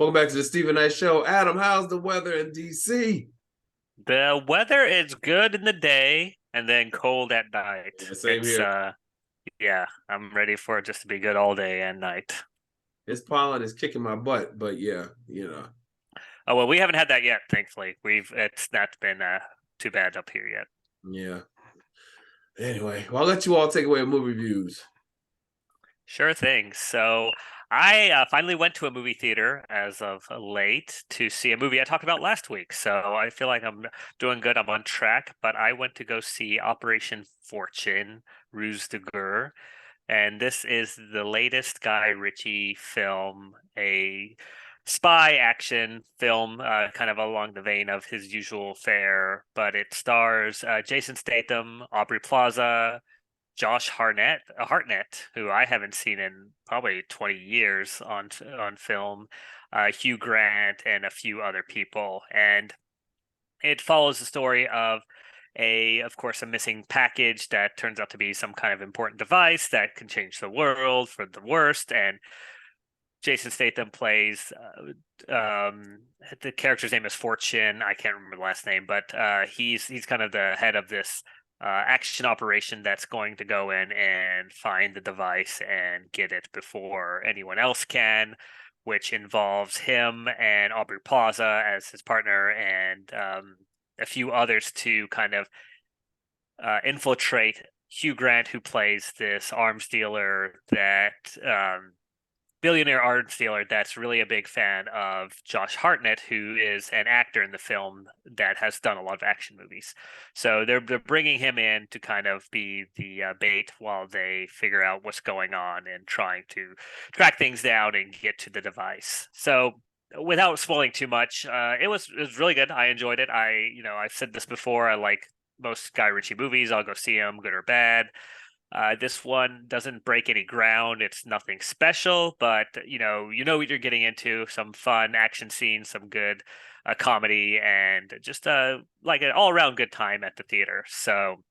Welcome back to the Stephen Knight Show. Adam, how's the weather in DC? The weather is good in the day and then cold at night. Yeah, same here. Yeah, I'm ready for it just to be good all day and night. This pollen is kicking my butt, but yeah, Oh well, we haven't had that yet, thankfully. It's not been too bad up here yet. yeah. Anyway, well, I'll let you all take away movie reviews. Sure thing. So I finally went to a movie theater as of late to see a movie I talked about last week. So I feel like I'm doing good. I'm on track. But I went to go see Operation Fortune, Ruse de Guerre. And this is the latest Guy Ritchie film, a spy action film, kind of along the vein of his usual fare. But it stars Jason Statham, Aubrey Plaza, Josh Hartnett, who I haven't seen in probably 20 years on film, Hugh Grant, and a few other people. And it follows the story of course, a missing package that turns out to be some kind of important device that can change the world for the worst. And Jason Statham plays the character's name is Fortune. I can't remember the last name, but he's kind of the head of this action operation that's going to go in and find the device and get it before anyone else can, which involves him and Aubrey Plaza as his partner and a few others to kind of infiltrate Hugh Grant, who plays this arms dealer billionaire arms dealer that's really a big fan of Josh Hartnett, who is an actor in the film that has done a lot of action movies. So they're bringing him in to kind of be the bait while they figure out what's going on and trying to track things down and get to the device. So without spoiling too much, it was really good. I enjoyed it. I've said this before. I like most Guy Ritchie movies. I'll go see them, good or bad. This one doesn't break any ground. It's nothing special, but you know what you're getting into. Some fun action scenes, some good comedy, and just like an all-around good time at the theater. So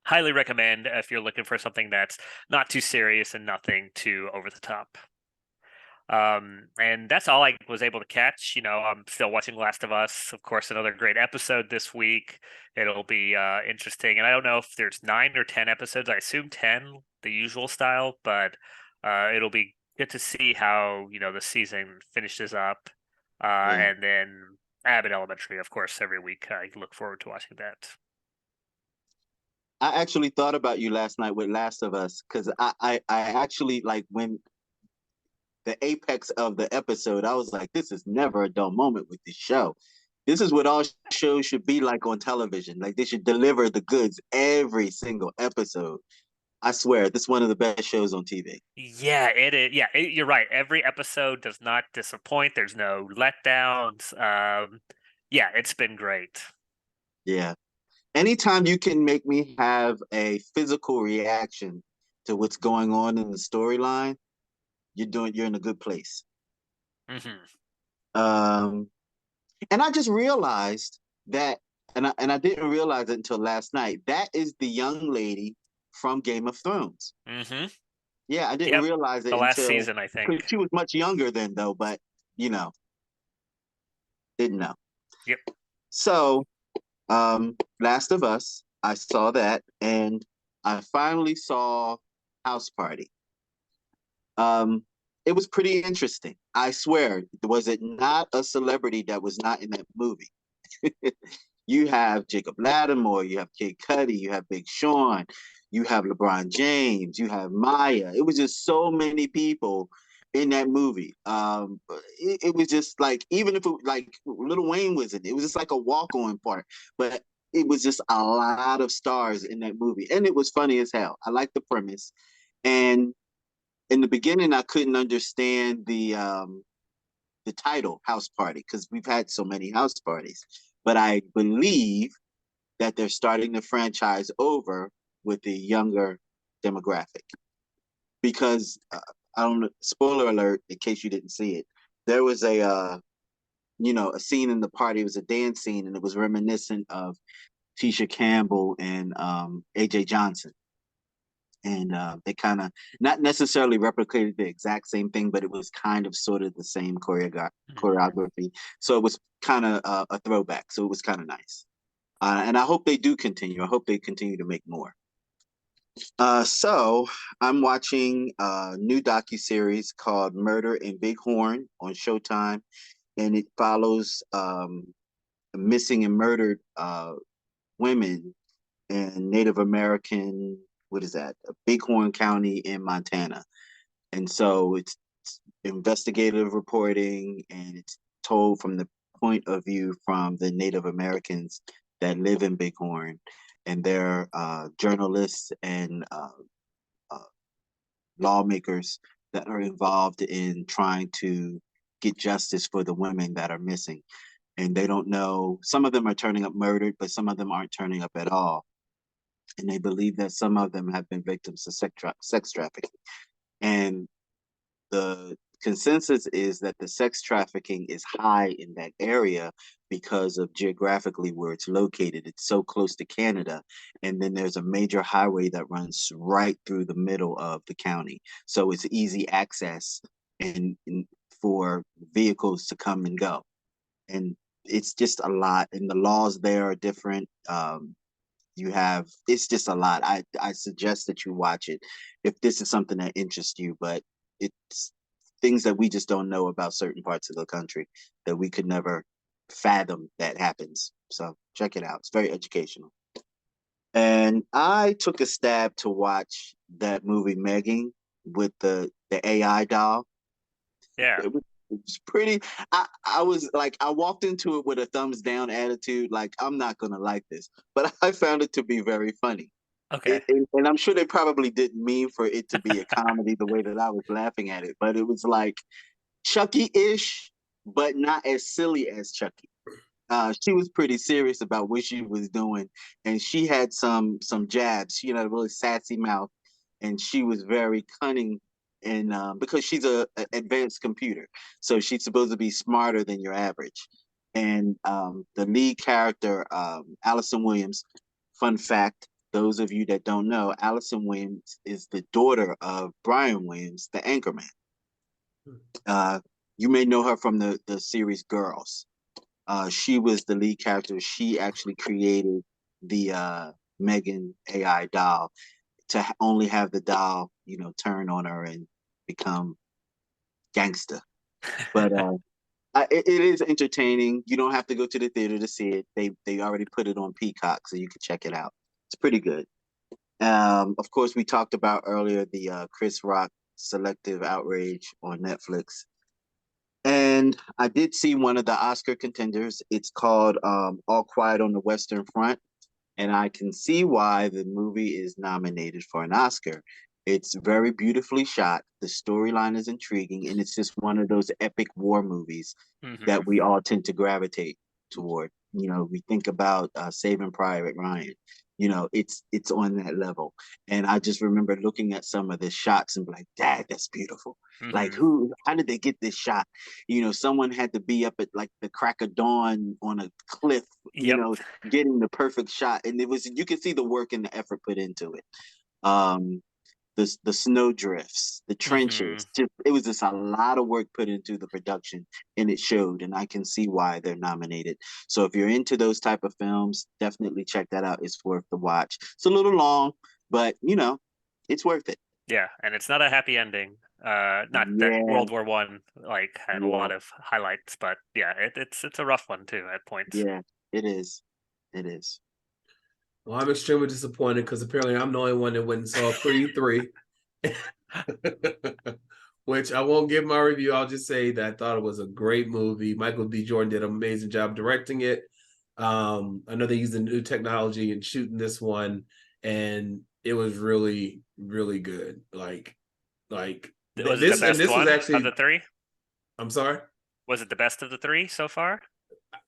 highly recommend if you're looking for something that's not too serious and nothing too over the top. And that's all I was able to catch. I'm still watching Last of Us. Of course, another great episode this week. It'll be interesting. And I don't know if there's 9 or 10 episodes. I assume 10, the usual style, but it'll be good to see how, the season finishes up. Yeah. And then Abbott Elementary, of course, every week. I look forward to watching that. I actually thought about you last night with Last of Us because I actually like when the apex of the episode, I was like, this is never a dull moment with this show. This is what all shows should be like on television. Like they should deliver the goods every single episode. I swear, this is one of the best shows on TV. Yeah, it is. Yeah, you're right. Every episode does not disappoint. There's no letdowns. Yeah, it's been great. Yeah. Anytime you can make me have a physical reaction to what's going on in the storyline, you're in a good place. Hmm. Um, and I just realized that, and I didn't realize it until last night. That is the young lady from Game of Thrones. Hmm. Yeah, I didn't Yep. realize The it last until season, I think. because she was much younger then, though. But you know, didn't know. Yep. So, Last of Us, I saw that, and I finally saw House Party. Um, it was pretty interesting. I swear, was it not a celebrity that was not in that movie? You have Jacob Lattimore, you have Kid Cudi, you have Big Sean, you have LeBron James, you have Maya. It was just so many people in that movie. It was just like even if it like Little Wayne was in it, it was just like a walk on part. But it was just a lot of stars in that movie, and it was funny as hell. I like the premise, and in the beginning, I couldn't understand the title House Party because we've had so many house parties. But I believe that they're starting the franchise over with the younger demographic because I don't know. Spoiler alert! In case you didn't see it, there was a scene in the party. It was a dance scene, and it was reminiscent of Tisha Campbell and AJ Johnson. and they kind of not necessarily replicated the exact same thing, but it was kind of sort of the same choreography. So it was kind of a throwback. So it was kind of nice. And I hope they do continue. I hope they continue to make more. So I'm watching a new docu-series called Murder in Bighorn on Showtime, and it follows missing and murdered women in Native American, what is that, Bighorn County in Montana. And so it's investigative reporting, and it's told from the point of view from the Native Americans that live in Bighorn, and they're journalists and uh, lawmakers that are involved in trying to get justice for the women that are missing. And they don't know, some of them are turning up murdered, but some of them aren't turning up at all. And they believe that some of them have been victims of sex trafficking. And the consensus is that the sex trafficking is high in that area because of geographically where it's located. It's so close to Canada. And then there's a major highway that runs right through the middle of the county. So it's easy access and for vehicles to come and go. And it's just a lot. And the laws there are different. It's just a lot. I suggest that you watch it if this is something that interests you, but it's things that we just don't know about certain parts of the country that we could never fathom that happens. So check it out. It's very educational. And I took a stab to watch that movie Megan with the AI doll. Yeah. It was pretty. I was like, I walked into it with a thumbs down attitude, like I'm not gonna like this, but I found it to be very funny. Okay. And I'm sure they probably didn't mean for it to be a comedy the way that I was laughing at it, but it was like Chucky-ish, but not as silly as Chucky. She was pretty serious about what she was doing, and she had some jabs. She had a really sassy mouth, and she was very cunning. And because she's a advanced computer, so she's supposed to be smarter than your average. And the lead character, Allison Williams. Fun fact: those of you that don't know, Allison Williams is the daughter of Brian Williams, the anchorman. Uh, you may know her from the series Girls. She was the lead character. She actually created the Megan AI doll to only have the doll, turn on her and become gangster. But it is entertaining. You don't have to go to the theater to see it. They already put it on Peacock, so you can check it out. It's pretty good. Of course, we talked about earlier the Chris Rock Selective Outrage on Netflix. And I did see one of the Oscar contenders. It's called All Quiet on the Western Front. And I can see why the movie is nominated for an Oscar. It's very beautifully shot. The storyline is intriguing, and it's just one of those epic war movies Hmm. that we all tend to gravitate toward. We think about Saving Private Ryan. It's on that level. And I just remember looking at some of the shots and be like, "Dad, that's beautiful." Like, Hmm. how did they get this shot? Someone had to be up at like the crack of dawn on a cliff, Yep. getting the perfect shot, and you can see the work and the effort put into it. um the snow drifts, the Hmm. trenches, it was just a lot of work put into the production, and it showed, and I can see why they're nominated. So if you're into those type of films, definitely check that out. It's worth the watch. It's a little long, but it's worth it. Yeah, and it's not a happy ending. Not that Yeah, World War One like had a yeah, lot of highlights, but yeah, it's a rough one too at points. yeah, it is, it is. Well, I'm extremely disappointed because apparently I'm the only one that went and saw Creed 3. Which I won't give my review. I'll just say that I thought it was a great movie. Michael B. Jordan did an amazing job directing it. I know they used the new technology in shooting this one, and it was really, really good. Was it the This, and best this was one of actually. the three? I'm sorry. Was it the best of the three so far?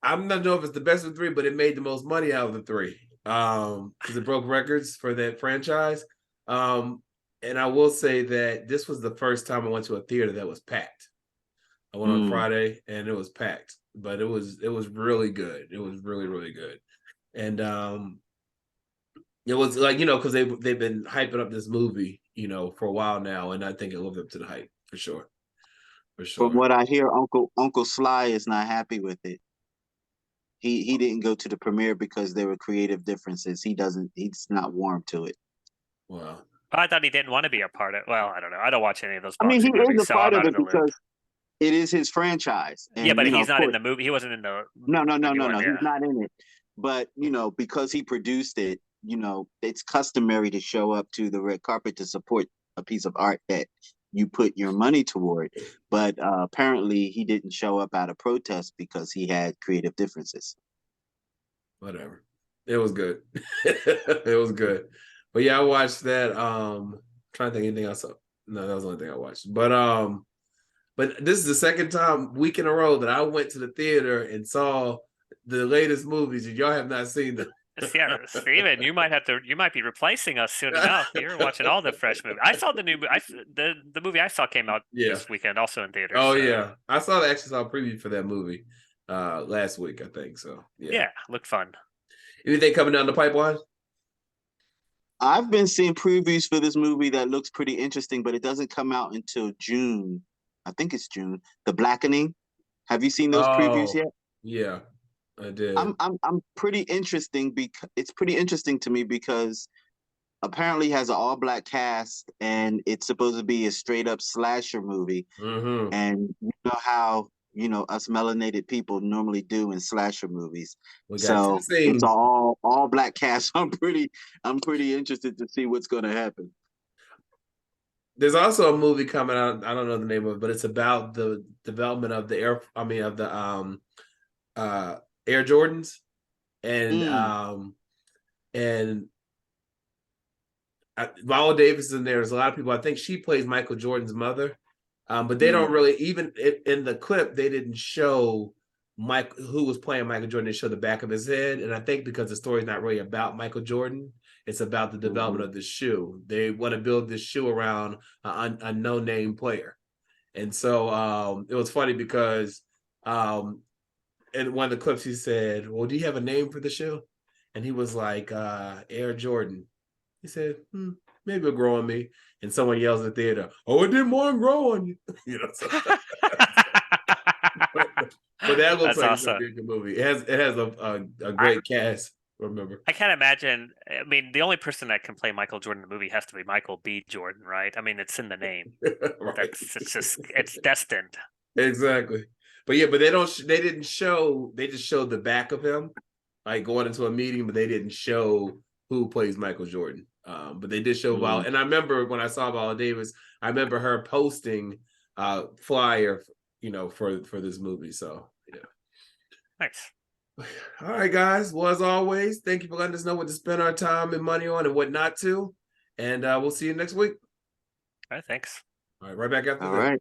I'm not sure if it's the best of the three, but it made the most money out of the three. Because it broke records for that franchise. Um, and I will say that this was the first time I went to a theater that was packed. I went on Mm. Friday and it was packed, but it was really good. It was really, really good. And It was like, because they've been hyping up this movie, for a while now, and I think it lived up to the hype for sure. For From sure. what I hear, Uncle Sly is not happy with it. He didn't go to the premiere because there were creative differences. He's not warm to it. Wow. I thought he didn't want to be a part of. Well, I don't know. I don't watch any of those I mean, he boxing is movies, a so part I'm of out of it the loop. because it is his franchise, Yeah, and but he's of not in course, the movie. He wasn't in the no, one. he's Yeah. not in it. But because he produced it, it's customary to show up to the red carpet to support a piece of art that you put your money toward. But apparently, he didn't show up out of protest because he had creative differences. Whatever. It was good. It was good. But yeah, I watched that. Trying to think anything else. No, that was the only thing I watched. But this is the second week in a row that I went to the theater and saw the latest movies, and y'all have not seen them. Yeah, Steven, you might be replacing us soon enough. You're watching all the fresh movies. I saw the new, the movie I saw came out Yeah. this weekend, also in theaters. Oh So. yeah. I actually saw a preview for that movie last week, I think. So Yeah, looked fun. Anything coming down the pipeline? I've been seeing previews for this movie that looks pretty interesting, but it doesn't come out until June. I think it's June. The Blackening. Have you seen those previews Oh, yet? yeah, I did. I'm pretty interesting because it's pretty interesting to me because apparently has an all black cast and it's supposed to be a straight up slasher movie. Mm-hmm. And you know how us melanated people normally do in slasher movies. We got two So it's scenes. all black cast. I'm pretty interested to see what's going to happen. There's also a movie coming out. I don't know the name of it, but it's about the development of the uh Air Jordans, and Mm, Viola Davis is in there. There's a lot of people. I think she plays Michael Jordan's mother, but they don't mm, really even in the clip they didn't show Mike who was playing Michael Jordan. They showed the back of his head, and I think because the story's not really about Michael Jordan, it's about the development mhm. of the shoe. They want to build this shoe around a no-name player, and so it was funny because in one of the clips he said, "Well, do you have a name for the shoe?" And he was like, "Air Jordan." He said, maybe it'll grow on me. And someone yells in the theater, "Oh, it didn't more grow on you." So, but that looks That's like it's gonna awesome. be a good movie. It has a I great cast. Remember? I can't imagine. I mean, the only person that can play Michael Jordan in the movie has to be Michael B. Jordan, right? I mean, it's in the name. Right. It's destined. Exactly. But yeah, but they didn't show. They just showed the back of him, like going into a meeting, but they didn't show who plays Michael Jordan. But they did show Viola, Mm. and I remember when I saw Viola Davis, I remember her posting flyer, for this movie. So yeah. Nice. All right, guys. Well, as always, thank you for letting us know what to spend our time and money on and what not to. And we'll see you next week. All right, thanks. All right, right back after All this. right.